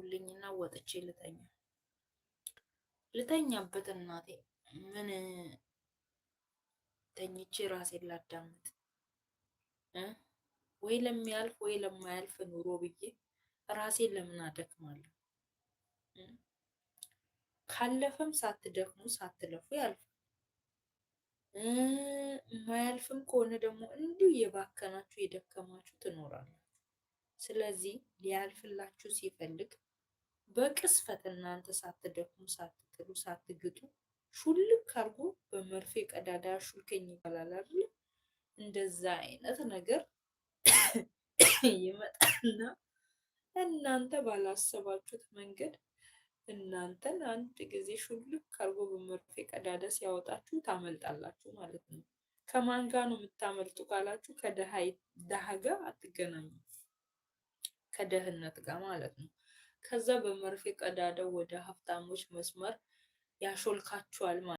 ተውልኝና ወጥቼ ልተኛበት እናቴ ምን ተኝቼ ራሴን ላዳምጥ ወይ ለሚያልፍ ወይ ለማያልፍ ኑሮ ብዬ ራሴን ለምን አደክማለሁ? ካለፈም ሳትደክሙ ሳትለፉ ያልፋል። ማያልፍም ከሆነ ደግሞ እንዲሁ የባከናችሁ የደከማችሁ ትኖራላችሁ። ስለዚህ ሊያልፍላችሁ ሲፈልግ በቅስፈት እናንተ ሳትደክሙ ሳትጥሩ ሳትግጡ ሹልክ አድርጎ በመርፌ ቀዳዳ ሹልከኝ ይባላል አይደል? እንደዛ አይነት ነገር ይመጣና እናንተ ባላሰባችሁት መንገድ እናንተን አንድ ጊዜ ሹልክ አድርጎ በመርፌ ቀዳዳ ሲያወጣችሁ ታመልጣላችሁ ማለት ነው። ከማን ጋር ነው የምታመልጡ ካላችሁ ከደሃ ጋር አትገናኙ፣ ከደህነት ጋር ማለት ነው። ከዛ በመርፌ ቀዳዳው ወደ ሀብታሞች መስመር ያሾልካችኋል ማለት ነው።